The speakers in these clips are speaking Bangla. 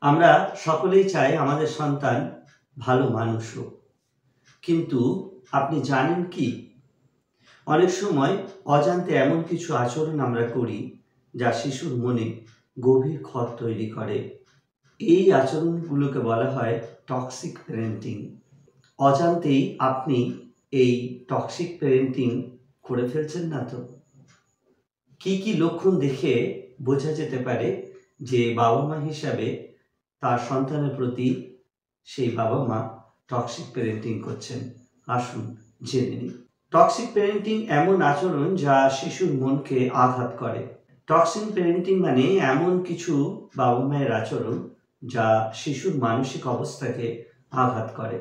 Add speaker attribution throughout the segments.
Speaker 1: আমরা সকলেই চাই আমাদের সন্তান ভালো মানুষ হোক, কিন্তু আপনি জানেন কি অনেক সময় অজান্তে এমন কিছু আচরণ আমরা করি যা শিশুর মনে গভীর ক্ষত তৈরি করে। এই আচরণগুলোকে বলা হয় টক্সিক প্যারেন্টিং। অজান্তেই আপনি এই টক্সিক প্যারেন্টিং করে ফেলছেন না তো? কি কি লক্ষণ দেখে বোঝা যেতে পারে যে বাবা মা হিসাবে তার সন্তানের প্রতি সেই বাবা মা টক্সিক প্যারেন্টিং করছেন? আসুন জেনে নিই। টক্সিক প্যারেন্টিং এমন আচরণ যা শিশুর মনকে আঘাত করে। টক্সিক প্যারেন্টিং মানে এমন কিছু বাবা মায়ের আচরণ যা শিশুর মানসিক অবস্থাকে আঘাত করে।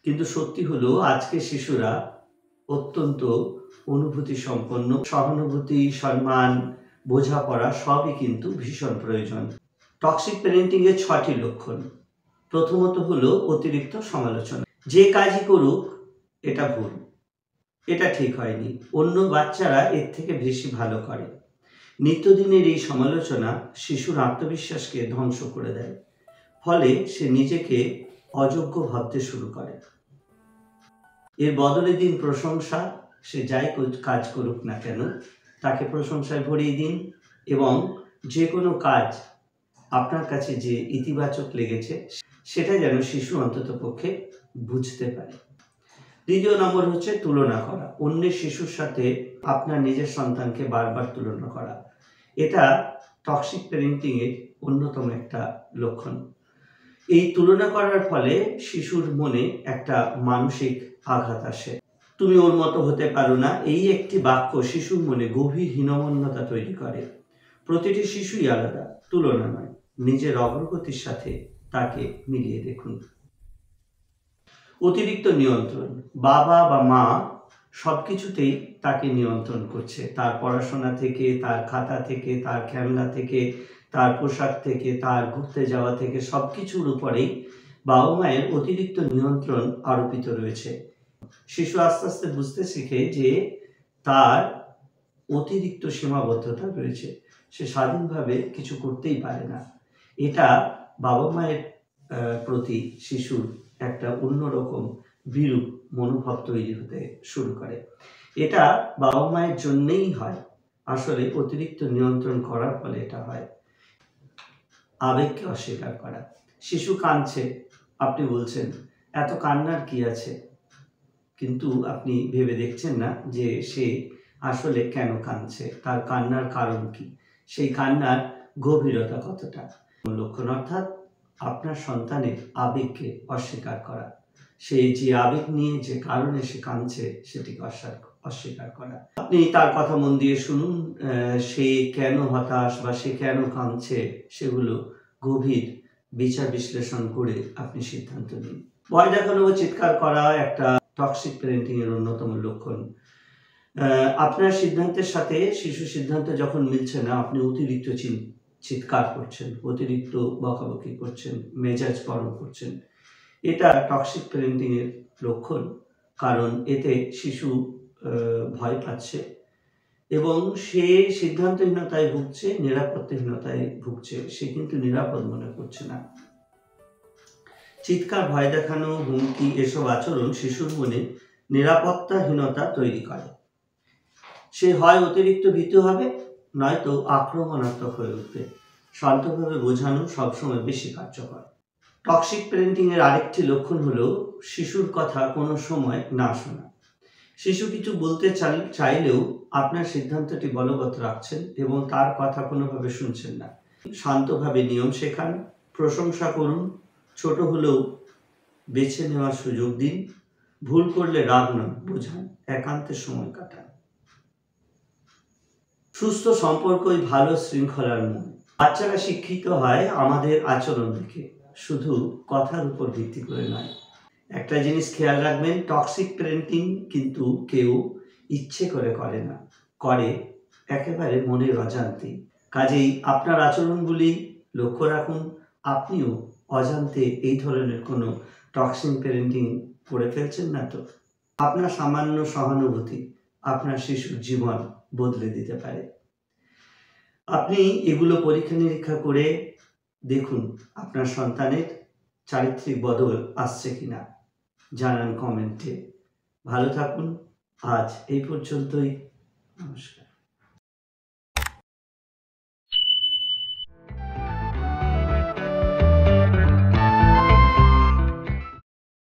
Speaker 1: কিন্তু সত্যি হলো আজকে শিশুরা অত্যন্ত অনুভূতি সম্পন্ন, সহানুভূতি, সম্মান, বোঝাপড়া সবই কিন্তু ভীষণ প্রয়োজন। টক্সিক প্যারেন্টিং এর 6টি লক্ষণ। প্রথমত হলো অতিরিক্ত সমালোচনা। যে কাজই করুক এটা ভুল, এটা ঠিক হয়নি, অন্য বাচ্চারা এর থেকে বেশি ভালো করে। নিত্যদিনের এই সমালোচনা শিশুর আত্মবিশ্বাসকে ধ্বংস করে দেয়, ফলে সে নিজেকে অযোগ্য ভাবতে শুরু করে। এর বদলে দিন প্রশংসা। সে যাই কাজ করুক না কেন তাকে প্রশংসায় ভরিয়ে দিন, এবং যে কোনো কাজ আপনার কাছে যে ইতিবাচক লেগেছে সেটা যেন শিশু অন্তত পক্ষে বুঝতে পারে। দ্বিতীয় নম্বর হচ্ছে তুলনা করা। অন্যের শিশুর সাথে আপনার নিজের সন্তানকে বারবার তুলনা করা, এটা টক্সিক প্যারেন্টিং এর অন্যতম একটা লক্ষণ। এই তুলনা করার ফলে শিশুর মনে একটা মানসিক আঘাত আসে। তুমি ওর মতো হতে পারো না, এই একটি বাক্য শিশুর মনে গভীর হীনমন্যতা তৈরি করে। প্রতিটি শিশুই আলাদা, তুলনা নয়। নিজের অগ্রগতির সাথে তাকে মিলিয়ে দেখুন। অতিরিক্ত নিয়ন্ত্রণ। বাবা বা মা সবকিছুতেই তাকে নিয়ন্ত্রণ করছে, তার পড়াশোনা থেকে, তার খাতা থেকে, তার খেলনা থেকে, তার পোশাক থেকে, তার ঘুরতে যাওয়া থেকে, সবকিছুর উপরেই বাবা মায়ের অতিরিক্ত নিয়ন্ত্রণ আরোপিত রয়েছে। শিশু আস্তে আস্তে বুঝতে শিখে যে তার অতিরিক্ত সীমাবদ্ধতা রয়েছে, সে স্বাধীনভাবে কিছু করতেই পারে না। এটা বাবা মায়ের প্রতি শিশুর একটা অন্যরকম বিরূপ মনোভাব তৈরি হতে শুরু করে। এটা বাবা মায়ের জন্যেই হয়, আসলে অতিরিক্ত নিয়ন্ত্রণ করার ফলে এটা হয়। আবেগকে অস্বীকার করা। শিশু কাঁদছে, আপনি বলছেন এত কান্নার কি আছে, কিন্তু আপনি ভেবে দেখছেন না যে সে আসলে কেন কাঁদছে, তার কান্নার কারণ কি, সেই কান্নার গভীরতা কতটা। লক্ষণ অর্থাৎ আপনার সন্তানের আবেগকে অস্বীকার করা, সে যে আবেগ নিয়ে যে কারণে সে কাঁদছে সেটিকে অস্বীকার করা। আপনি তার কথা মন দিয়ে শুনুন, সে কেন হতাশ বা সে কেন কাঁদছে সেগুলো গভীর বিচার বিশ্লেষণ করে আপনি সিদ্ধান্ত নিন। ভয় দেখানো ও চিৎকার করা একটা টক্সিক প্যারেন্টিং এর অন্যতম লক্ষণ। আপনার সিদ্ধান্তের সাথে শিশু সিদ্ধান্ত যখন মিলছে না, আপনি অতিরিক্ত চিৎকার করছেন, অতিরিক্ত বকাবকি করছেন, মেজাজ গরম করছেন, এটা টক্সিক প্যারেন্টিং এর লক্ষণ। কারণ এতে শিশু ভয় পাচ্ছে এবং সে সিদ্ধান্তহীনতায় ভুগছে, নিরাপত্তাহীনতায় ভুগছে, সে কিন্তু নিরাপদ মনে করছে না। চিৎকার, ভয় দেখানো, হুমকি এসব আচরণ শিশুর মনে নিরাপত্তাহীনতা তৈরি করে। সে হয় অতিরিক্ত ভীতু হবে, নয়তো আক্রমণাত্মক হয়ে উঠবে। শান্তভাবে বোঝানো সবসময় বেশি কার্যকর। টক্সিক প্যারেন্টিং এর আরেকটি লক্ষণ হলো শিশুর কথা কোনো সময় না শোনা। শিশু কিছু বলতে চাইলেও আপনার সিদ্ধান্তটি বলবৎ রাখছেন এবং তার কথা কোনোভাবে শুনছেন না। শান্তভাবে নিয়ম শেখান, প্রশংসা করুন, ছোট হলেও বেছে নেওয়ার সুযোগ দিন, ভুল করলে রাগ নয় বোঝান, একান্তে সময় কাটান। সুস্থ সম্পর্কই ভালো শৃঙ্খলার মূল। বাচ্চারা শিক্ষিত হয় আমাদের আচরণ দেখে, শুধু কথার উপর ভিত্তি করে নয়। একটা জিনিস খেয়াল রাখবেন, টক্সিক প্যারেন্টিং কিন্তু কেউ ইচ্ছে করে না, করে একেবারে মনের অজান্তেই। কাজেই আপনার আচরণগুলি লক্ষ্য রাখুন, আপনিও অজান্তে এই ধরনের কোনো টক্সিক প্যারেন্টিং করে ফেলছেন না তো? আপনার সামান্য সহানুভূতি আপনার শিশুর জীবন বদলে দিতে পারে। আপনি এগুলো পরীক্ষা নিরীক্ষা করে দেখুন আপনার সন্তানের চারিত্রিক বদল আসছে কিনা, জানান কমেন্টে। ভালো থাকুন, আজ এই পর্যন্তই, নমস্কার।